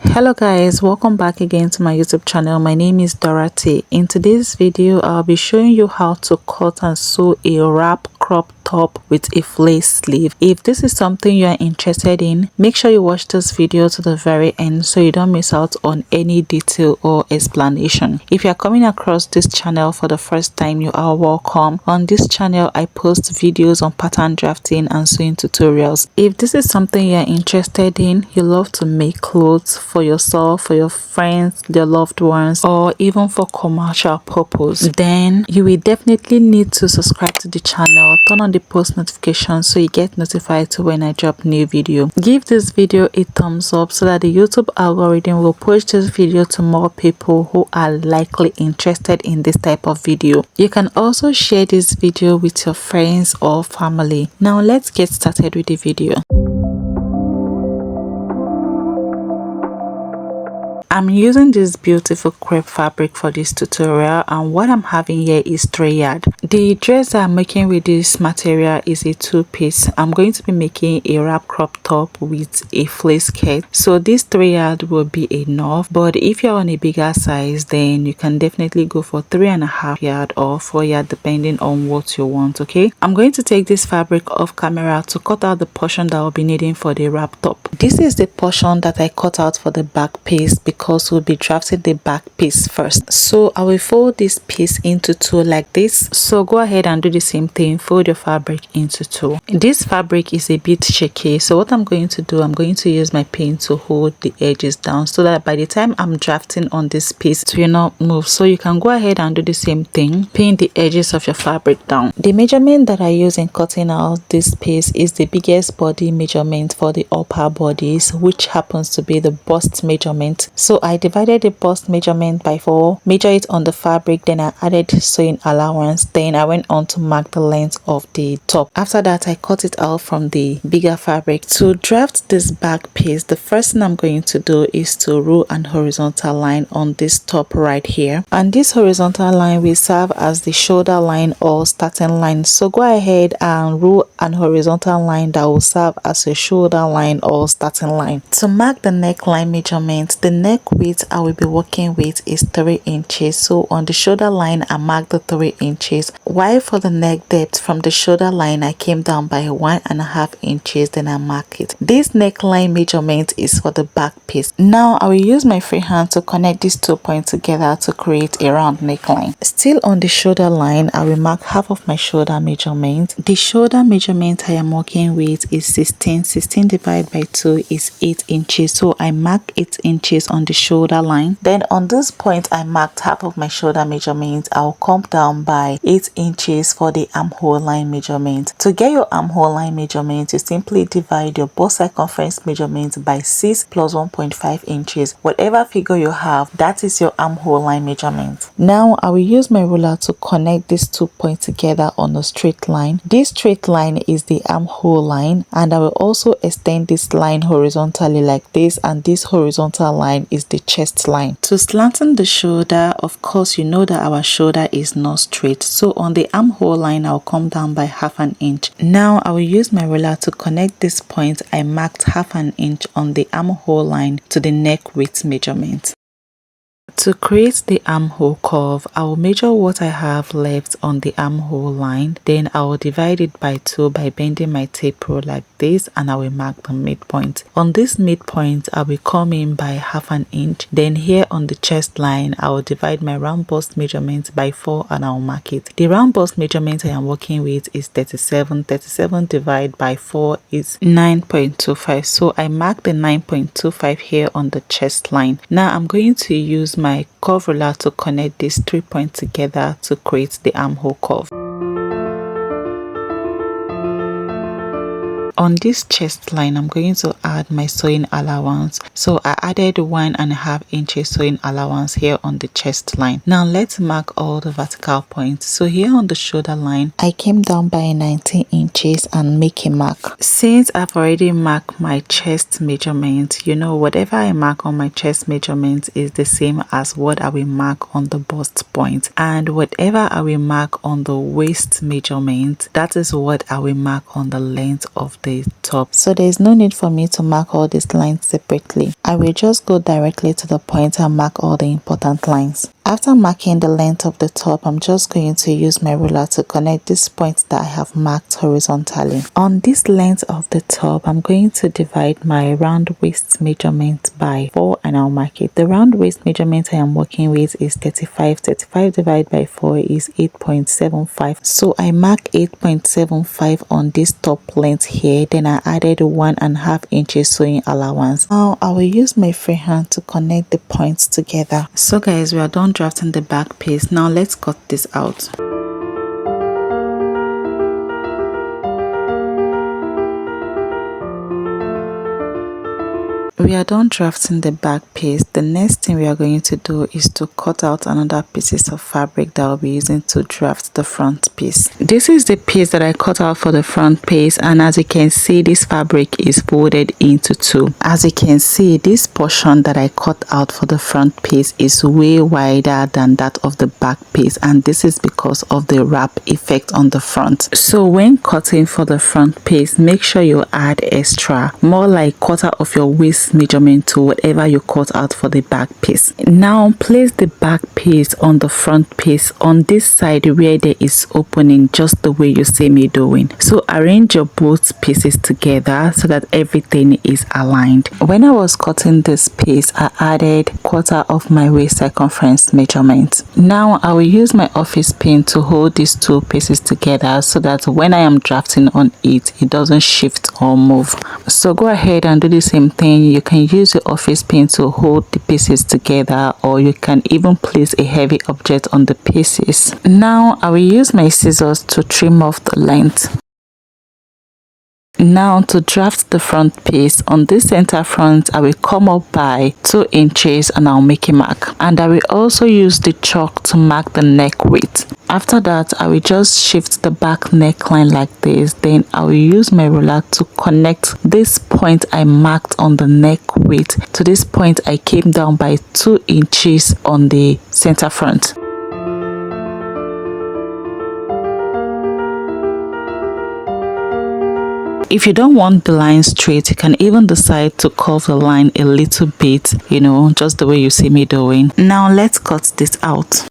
Hello guys, welcome back again to my YouTube channel. My name is Dorothy. In today's video I'll be showing you how to cut and sew a wrap crop top with a flace sleeve. If this is something you are interested in, make sure you watch this video to the very end so you don't miss out on any detail or explanation. If you are coming across this channel for the first time, you are welcome. On this channel I post videos on pattern drafting and sewing tutorials. If this is something you are interested in, you love to make clothes for yourself, for your friends, your loved ones, or even for commercial purpose, then you will definitely need to subscribe to the channel, turn on the post notifications so you get notified when I drop new video. Give this video a thumbs up so that the YouTube algorithm will push this video to more people who are likely interested in this type of video. You can also share this video with your friends or family. Now let's get started with the video. I'm using this beautiful crepe fabric for this tutorial, and what I'm having here is 3 yards. The dress that I'm making with this material is a 2-piece. I'm going to be making a wrap crop top with a flace skirt, so this 3 yards will be enough. But if you're on a bigger size, then you can definitely go for 3.5 yards or 4 yards depending on what you want. Okay, I'm going to take this fabric off camera to cut out the portion that I'll be needing for the wrap top. This is the portion that I cut out for the back piece because we'll be drafting the back piece first. So I will fold this piece into 2 like this. So go ahead and do the same thing, fold your fabric into 2. This fabric is a bit shaky, so what I'm going to do, I'm going to use my pin to hold the edges down so that by the time I'm drafting on this piece it will not move. So you can go ahead and do the same thing, pin the edges of your fabric down. The measurement that I use in cutting out this piece is the biggest body measurement for the upper bodies, which happens to be the bust measurement. So I divided the bust measurement by 4, measure it on the fabric, then I added sewing allowance, then I went on to mark the length of the top. After that I cut it out from the bigger fabric. To draft this back piece, the first thing I'm going to do is to rule an horizontal line on this top right here, and this horizontal line will serve as the shoulder line or starting line. So go ahead and rule an horizontal line that will serve as a shoulder line or starting line. To mark the neckline measurement, the neck width I will be working with is 3 inches. So on the shoulder line I marked the 3 inches, while for the neck depth from the shoulder line I came down by 1.5 inches, then I mark it. This neckline measurement is for the back piece. Now I will use my free hand to connect these 2 points together to create a round neckline. Still on the shoulder line I will mark half of my shoulder measurement. The shoulder measurement I am working with is 16 divided by 2 is 8 inches, so I mark 8 inches on the shoulder line. Then on this point I marked half of my shoulder measurement. I'll come down by 8 inches for the armhole line measurement. To get your armhole line measurement, you simply divide your bust circumference measurement by 6 plus 1.5 inches. Whatever figure you have, that is your armhole line measurement. Now I will use my ruler to connect these 2 points together on a straight line. This straight line is the armhole line, and I will also extend this line horizontally like this, and this horizontal line is the chest line. To slanten the shoulder, of course you know that our shoulder is not straight, so on the armhole line I'll come down by 1/2 inch. Now I will use my ruler to connect this point I marked 1/2 inch on the armhole line to the neck width measurement. To create the armhole curve, I will measure what I have left on the armhole line, then I will divide it by 2 by bending my tape rule like this, and I will mark the midpoint. On this midpoint I will come in by 1/2 inch. Then here on the chest line I will divide my round bust measurement by 4 and I will mark it. The round bust measurement I am working with is 37 divided by 4 is 9.25, so I mark the 9.25 here on the chest line. Now I'm going to use my curve ruler to connect these 3 points together to create the armhole curve. On this chest line I'm going to add my sewing allowance, so I added 1.5 inches sewing allowance here on the chest line. Now let's mark all the vertical points. So here on the shoulder line I came down by 19 inches and make a mark. Since I've already marked my chest measurement, you know, whatever I mark on my chest measurement is the same as what I will mark on the bust point, and whatever I will mark on the waist measurement, that is what I will mark on the length of the the top, so there is no need for me to mark all these lines separately. I will just go directly to the point and mark all the important lines. After marking the length of the top, I'm just going to use my ruler to connect these points that I have marked horizontally. On this length of the top, I'm going to divide my round waist measurement by 4 and I'll mark it. The round waist measurement I am working with is 35. 35 divided by 4 is 8.75. So I mark 8.75 on this top length here. Then I added 1.5 inches sewing allowance. Now I will use my freehand to connect the points together. So guys, we are done drafting the back piece. Now let's cut this out. We are done drafting the back piece. The next thing we are going to do is to cut out another pieces of fabric that I'll be using to draft the front piece. This is the piece that I cut out for the front piece, and as you can see, this fabric is folded into two. As you can see, this portion that I cut out for the front piece is way wider than that of the back piece, and this is because of the wrap effect on the front. So when cutting for the front piece, make sure you add extra, more like quarter of your waist measurement to whatever you cut out for the back piece. Now place the back piece on the front piece on this side where there is opening, just the way you see me doing. So arrange your both pieces together so that everything is aligned. When I was cutting this piece, I added quarter of my waist circumference measurement. Now I will use my office pin to hold these two pieces together so that when I am drafting on it, it doesn't shift or move. So go ahead and do the same thing. You can use your office pin to hold the pieces together, or you can even place a heavy object on the pieces. Now I will use my scissors to trim off the length. Now to draft the front piece, on this center front I will come up by 2 inches and I'll make a mark, and I will also use the chalk to mark the neck width. After that, I will just shift the back neckline like this. Then I will use my ruler to connect this point I marked on the neck width to this point I came down by 2 inches on the center front. If you don't want the line straight, you can even decide to curve the line a little bit, you know, just the way you see me doing. Now let's cut this out.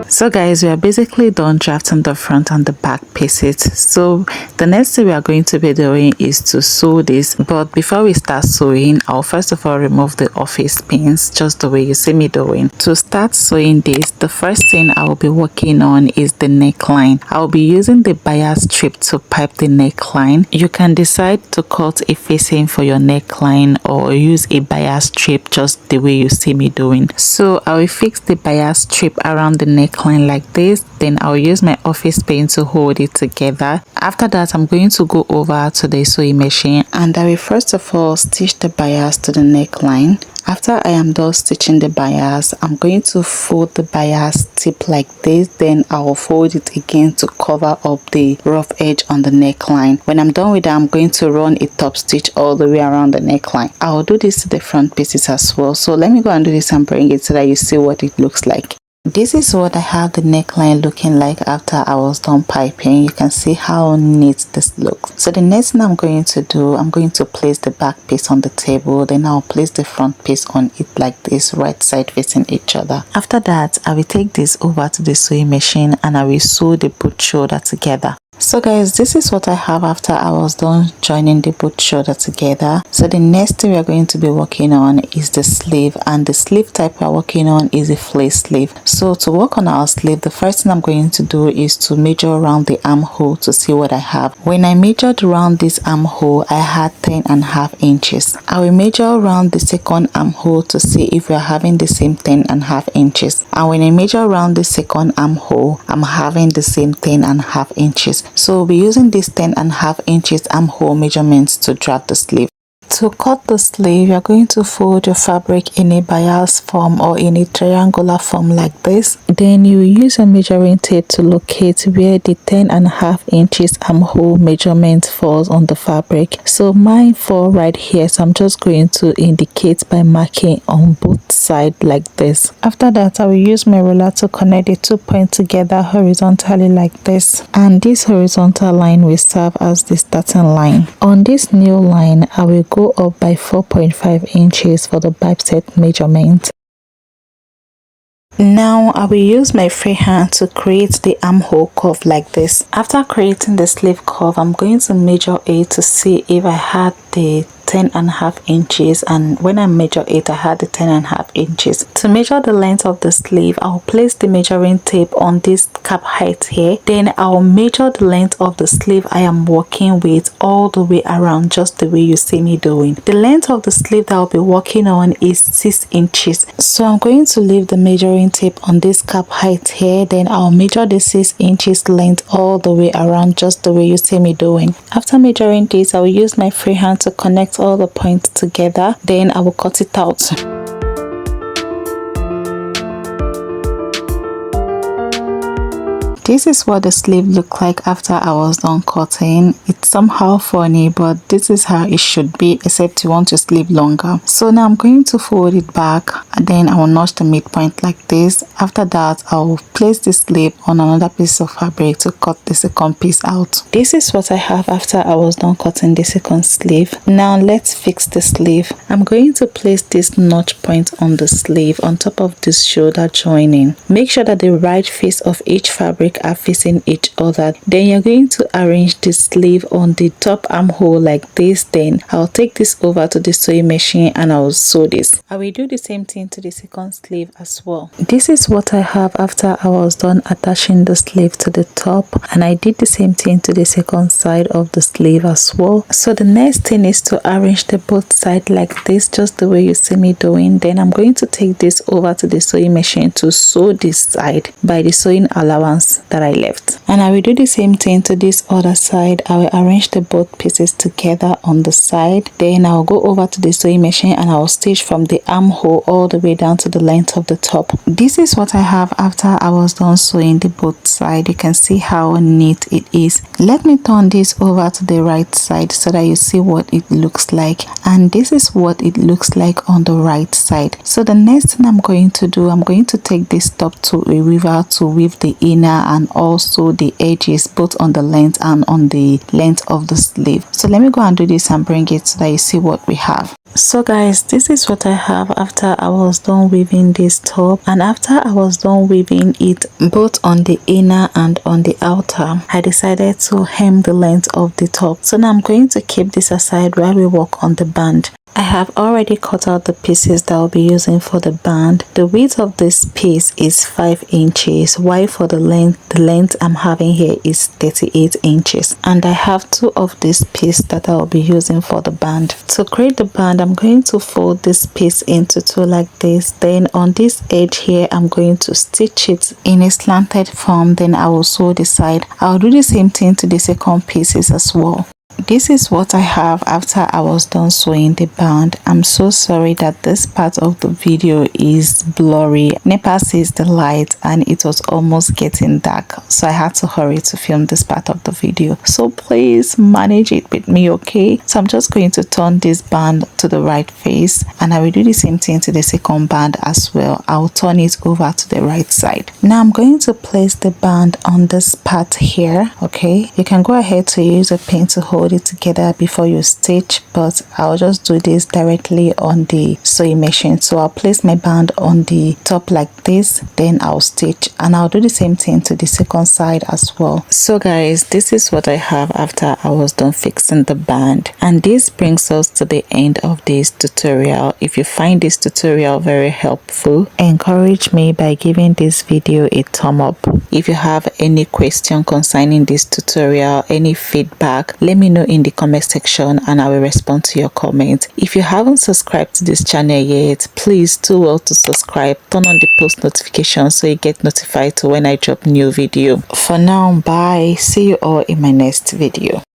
So guys, we are basically done drafting the front and the back pieces. So the next thing we are going to be doing is to sew this. But before we start sewing, I'll first of all remove the office pins, just the way you see me doing. To start sewing this, the first thing I will be working on is the neckline. I'll be using the bias strip to pipe the neckline. You can decide to cut a facing for your neckline or use a bias strip, just the way you see me doing. So I will fix the bias strip around the neckline like this. Then I'll use my office pin to hold it together. After that, I'm going to go over to the sewing machine and I will first of all stitch the bias to the neckline. After I am done stitching the bias, I'm going to fold the bias tip like this. Then I will fold it again to cover up the rough edge on the neckline. When I'm done with that, I'm going to run a top stitch all the way around the neckline. I will do this to the front pieces as well. So let me go and do this and bring it so that you see what it looks like. This is what I have the neckline looking like after I was done piping. You can see how neat this looks. So the next thing I'm going to do, I'm going to place the back piece on the table. Then I'll place the front piece on it like this, right side facing each other. After that, I will take this over to the sewing machine and I will sew the boot shoulder together. So guys, this is what I have after I was done joining the boot shoulder together. So the next thing we are going to be working on is the sleeve, and the sleeve type we are working on is a flace sleeve. So to work on our sleeve, the first thing I'm going to do is to measure around the armhole to see what I have. When I measured around this armhole, I had 10.5 inches. I will measure around the second armhole to see if we are having the same 10.5 inches. And when I measure around the second armhole, I'm having the same 10.5 inches. So we'll be using this 10.5 inches armhole measurements to draft the sleeve. To cut the sleeve, you're going to fold your fabric in a bias form or in a triangular form like this. Then you use a measuring tape to locate where the 10.5 inches armhole measurement falls on the fabric. So mine fall right here, so I'm just going to indicate by marking on both sides like this. After that, I will use my ruler to connect the 2 points together horizontally like this, and this horizontal line will serve as the starting line. On this new line, I will go up by 4.5 inches for the bicep measurement. Now I will use my free hand to create the armhole curve like this. After creating the sleeve curve, I'm going to measure it to see if I had the 10.5 inches, and when I measure it, I had the 10.5 inches. To measure the length of the sleeve, I'll place the measuring tape on this cap height here. Then I'll measure the length of the sleeve I am working with all the way around, just the way you see me doing. The length of the sleeve that I'll be working on is 6 inches. So I'm going to leave the measuring tape on this cap height here. Then I'll measure the 6 inches length all the way around, just the way you see me doing. After measuring this, I will use my free hand to connect all the points together. Then I will cut it out. This is what the sleeve looked like after I was done cutting. It's somehow funny, but this is how it should be, except you want your sleeve longer. So now I'm going to fold it back, and then I will notch the midpoint like this. After that, I will place the sleeve on another piece of fabric to cut the second piece out. This is what I have after I was done cutting the second sleeve. Now let's fix the sleeve. I'm going to place this notch point on the sleeve on top of this shoulder joining. Make sure that the right face of each fabric are facing each other. Then you're going to arrange the sleeve on the top armhole like this. Then I'll take this over to the sewing machine and I'll sew this. I will do the same thing to the second sleeve as well. This is what I have after I was done attaching the sleeve to the top, and I did the same thing to the second side of the sleeve as well. So the next thing is to arrange the both sides like this, just the way you see me doing. Then I'm going to take this over to the sewing machine to sew this side by the sewing allowance that I left, and I will do the same thing to this other side. I will arrange the both pieces together on the side. Then I'll go over to the sewing machine and I'll stitch from the armhole all the way down to the length of the top. This is what I have after I was done sewing the both side. You can see how neat it is. Let me turn this over to the right side so that you see what it looks like, and this is what it looks like on the right side. So the next thing I'm going to do, I'm going to take this top to a weaver to weave the inner and also the edges, both on the length and on the length of the sleeve. So let me go and do this and bring it so that you see what we have. So guys, this is what I have after I was done weaving this top, and after I was done weaving it both on the inner and on the outer, I decided to hem the length of the top. So now I'm going to keep this aside while we work on the band. I have already cut out the pieces that I'll be using for the band. The width of this piece is 5 inches, while for the length I'm having here is 38 inches. And I have 2 of this piece that I'll be using for the band. To create the band, I'm going to fold this piece into 2 like this. Then on this edge here, I'm going to stitch it in a slanted form. Then I will sew the side. I'll do the same thing to the second pieces as well. This is what I have after I was done sewing the band. I'm so sorry that this part of the video is blurry. NEPA sees the light and it was almost getting dark, so I had to hurry to film this part of the video. So please manage it with me, okay? So I'm just going to turn this band to the right face, and I will do the same thing to the second band as well. I'll turn it over to the right side. Now I'm going to place the band on this part here, okay? You can go ahead to use a pin to hold it together before you stitch, but I'll just do this directly on the sewing machine. So I'll place my band on the top like this, then I'll stitch, and I'll do the same thing to the second side as well. So guys, this is what I have after I was done fixing the band, and this brings us to the end of this tutorial. If you find this tutorial very helpful, encourage me by giving this video a thumb up. If you have any question concerning this tutorial, any feedback, let me know in the comment section and I will respond to your comment. If you haven't subscribed to this channel yet, please do well to subscribe, turn on the post notifications so you get notified to when I drop new video. For now, bye. See you all in my next video.